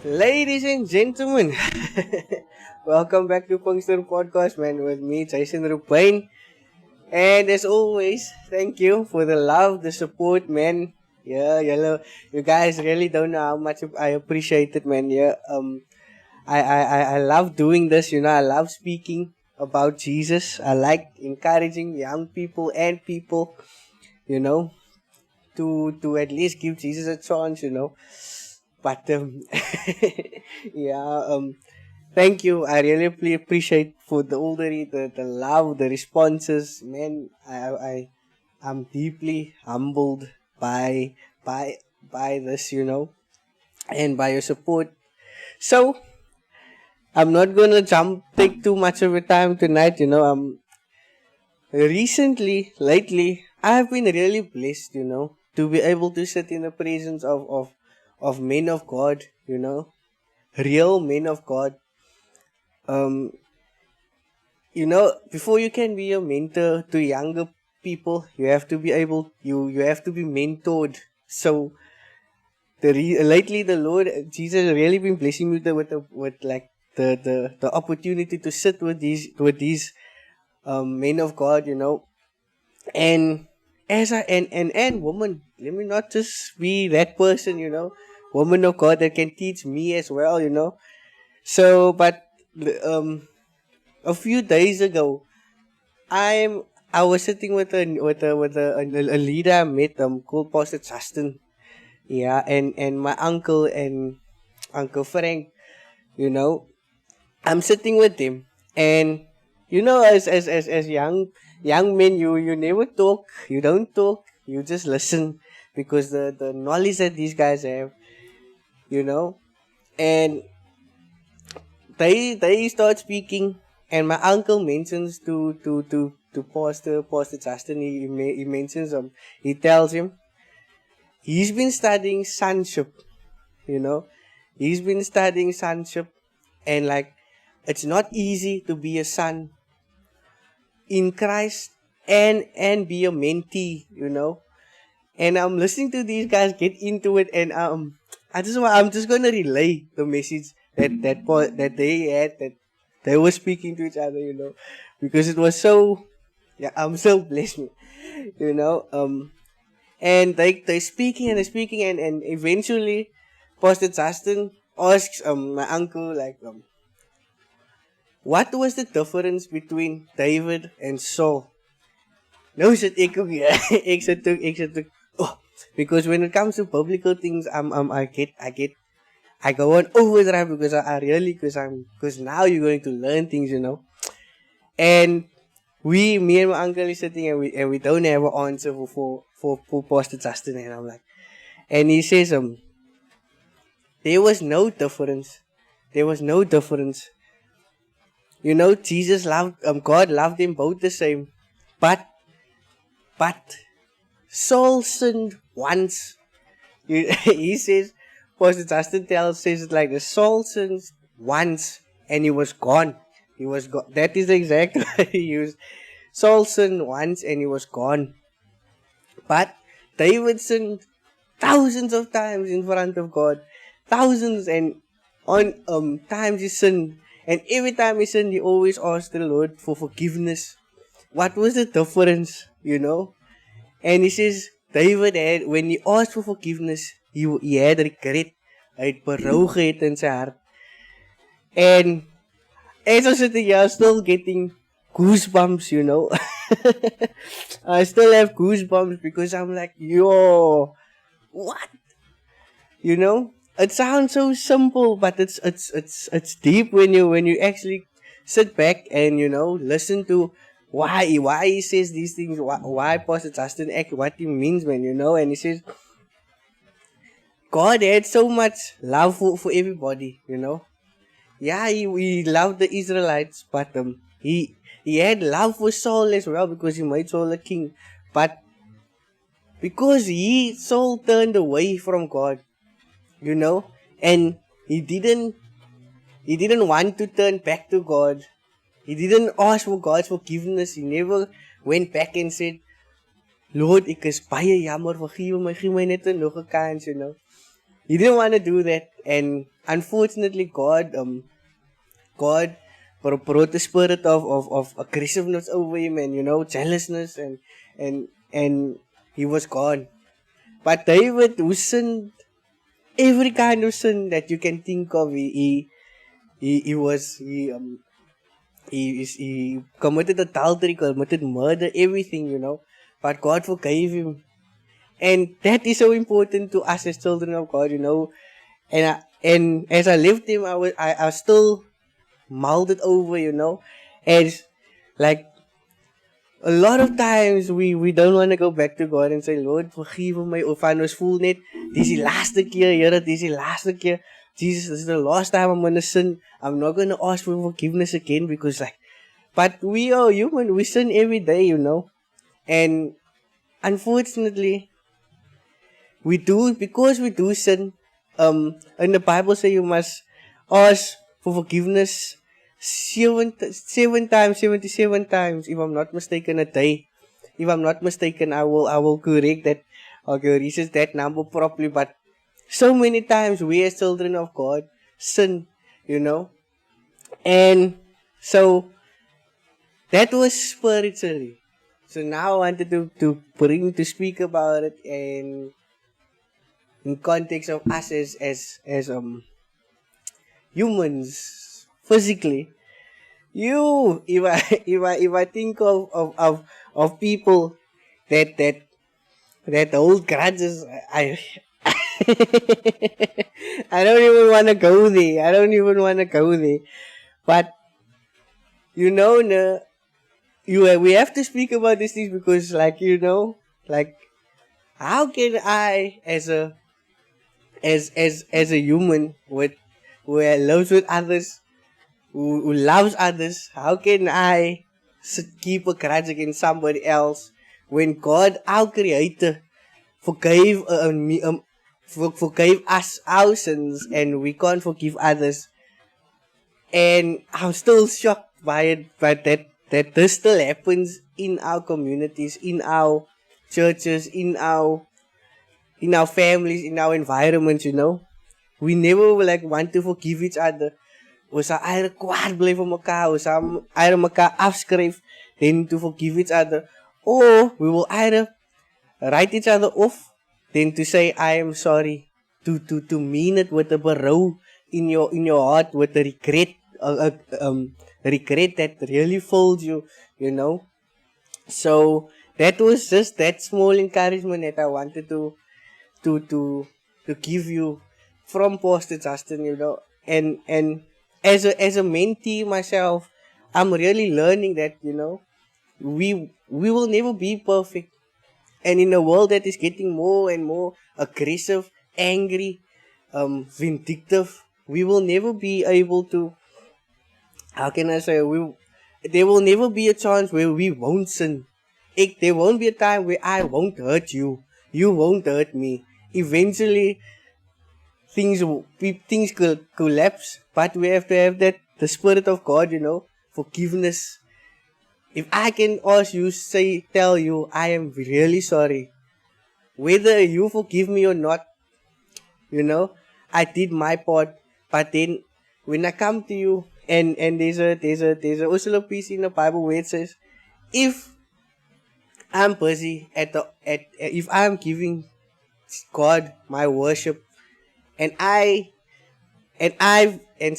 Ladies and gentlemen, welcome back to Pinkster podcast, man, with me, Jason Rupain. And as always, thank you for the love, the support, man. Yeah, you guys really don't know how much I appreciate it, man. Yeah, I love doing this, I love speaking about Jesus. I like encouraging young people and people, you know, to at least give Jesus a chance. But yeah, thank you. I really appreciate for the love, the responses, man. I'm deeply humbled by by by this, and by your support. So I'm not gonna take too much of your time tonight. Lately, I've been really blessed, to be able to sit in the presence of men of God, real men of God. Um, before you can be a mentor to younger people, you have to be you have to be mentored. So lately, the Lord Jesus really been blessing me with like the opportunity to sit with these men of God, and as I and woman, let me not just be that person, woman of God that can teach me as well. So, but um, a few days ago, I was sitting with a leader I met called Pastor Justin. Yeah, and my uncle and Uncle Frank. You know, I'm sitting with him, and as young men, you never talk, you don't talk, you just listen because the knowledge that these guys have, you know, and they start speaking, and my uncle mentions to Pastor Justin. He mentions he tells him he's been studying sonship. You know, he's been studying sonship, and like it's not easy to be a son in Christ and be a mentee. And I'm listening to these guys get into it, and I'm just gonna relay the message that they had, that they were speaking to each other, because it was so, yeah, I'm so blessed, you know. And they speaking and they're speaking, and eventually, Pastor Justin asks my uncle, like, what was the difference between David and Saul? No, sit ek ook, yeah. ek sit ook. Oh, because when it comes to biblical things, I go on overdrive because I really, because now you're going to learn things. And me and my uncle is sitting, and we don't have an answer for Pastor Justin, and I'm like, and he says, there was no difference. There was no difference. Jesus loved, God loved them both the same, but Saul sinned once. He says, Pastor Justin says it like this: Saul sinned once, and he was gone. He was gone. That is the exact word he used. Saul sinned once, and he was gone. But David sinned thousands of times in front of God, thousands, and on times he sinned, and every time he sinned, he always asked the Lord for forgiveness. What was the difference? And he says, David had, when he asked for forgiveness, he had regret. Hy het berou gehad in sy hart. And as I'm sitting here, I'm still getting goosebumps, I still have goosebumps because I'm like, yo, what? It sounds so simple, but it's deep when you actually sit back and listen to why he says these things, why Pastor Justin act, what he means, man, and he says God had so much love for everybody, Yeah, he loved the Israelites, but he had love for Saul as well because he made Saul a king. But because Saul turned away from God, and he didn't want to turn back to God. He didn't ask for God's forgiveness. He never went back and said, Lord, ek is baie jammer, vergewe my, gee my net 'n nog 'n kans, He didn't want to do that, and unfortunately, God brought the spirit of aggressiveness over him, and jealousness, and he was gone. But David, who sinned every kind of sin that you can think of, he committed adultery, committed murder, everything. But God forgave him, and that is so important to us as children of God. And as I left him, I still molded over. As like a lot of times we don't want to go back to God and say, Lord, forgive my of I was full net. Dis die laaste keer, Here, dis die laaste keer. Jesus, this is the last time I'm gonna sin. I'm not gonna ask for forgiveness again because but we are human, we sin every day. And unfortunately because we do sin. And the Bible say you must ask for forgiveness 77 times, if I'm not mistaken, a day. If I'm not mistaken, I will correct that. Okay, research that number properly. But so many times we as children of God sin. And so that was spiritually. So now I wanted to speak about it and in context of us as humans physically. If I think of people that hold grudges, I don't even want to go there. But no, we have to speak about these things because, like how can I, as a human who loves with others, who loves others, how can I keep a grudge against somebody else when God, our Creator, forgave forgave us our sins and we can't forgive others? And I'm still shocked by it, but that this still happens in our communities, in our churches, in our families, in our environments. We never want to forgive each other. Ons sal eier kwaad bly vir mekaar, ons sal eier mekaar afskryf than to forgive each other. Or we will either write each other off than to say I am sorry. To mean it with a berou in your heart, with a regret that really fills you. So that was just that small encouragement that I wanted to give you from Pastor Justin. And as a mentee myself, I'm really learning that we will never be perfect, and in a world that is getting more and more aggressive, angry, vindictive, we will never be able to. How can I say? There will never be a chance where we won't sin. There won't be a time where I won't hurt you. You won't hurt me. Eventually, things could collapse, but we have to have the Spirit of God, forgiveness. If I can ask you, tell you, I am really sorry, whether you forgive me or not, I did my part. But then when I come to you, and there's also a piece in the Bible where it says, if I'm busy if I'm giving God my worship, and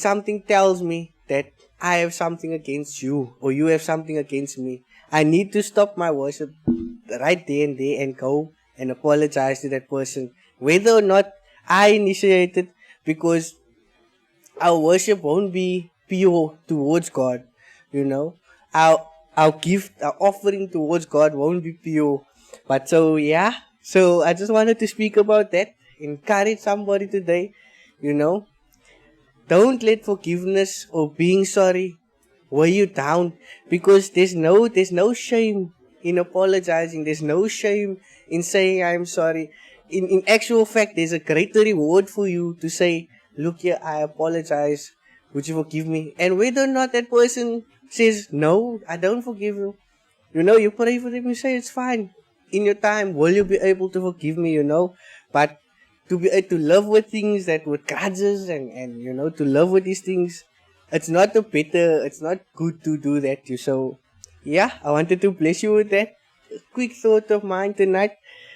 something tells me that I have something against you or you have something against me, I need to stop my worship right there and go and apologize to that person, whether or not I initiated, because our worship won't be pure towards God. Our gift, our offering towards God won't be pure. But so I just wanted to speak about that, encourage somebody today. Don't let forgiveness or being sorry weigh you down, because there's no shame in apologizing. There's no shame in saying I'm sorry. In actual fact, there's a greater reward for you to say, look here, I apologize. Would you forgive me? And whether or not that person says, no, I don't forgive you, you pray for them, you say, it's fine. In your time, will you be able to forgive me, But to love with things that with grudges and to love with these things. It's not good to do that too. So yeah, I wanted to bless you with that quick thought of mine tonight.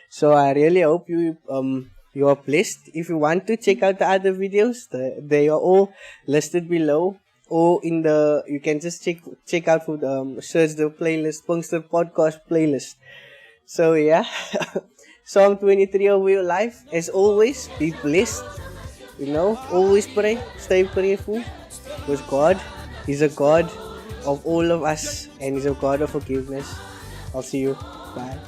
So I really hope you are blessed. If you want to check out the other videos, they are all listed below, or you can just check out for the search the playlist, Pinkster podcast playlist. So yeah, Psalm 23 over your life. As always, be blessed. Always pray, stay prayerful, because God is a God of all of us, and He's a God of forgiveness. I'll see you. Bye.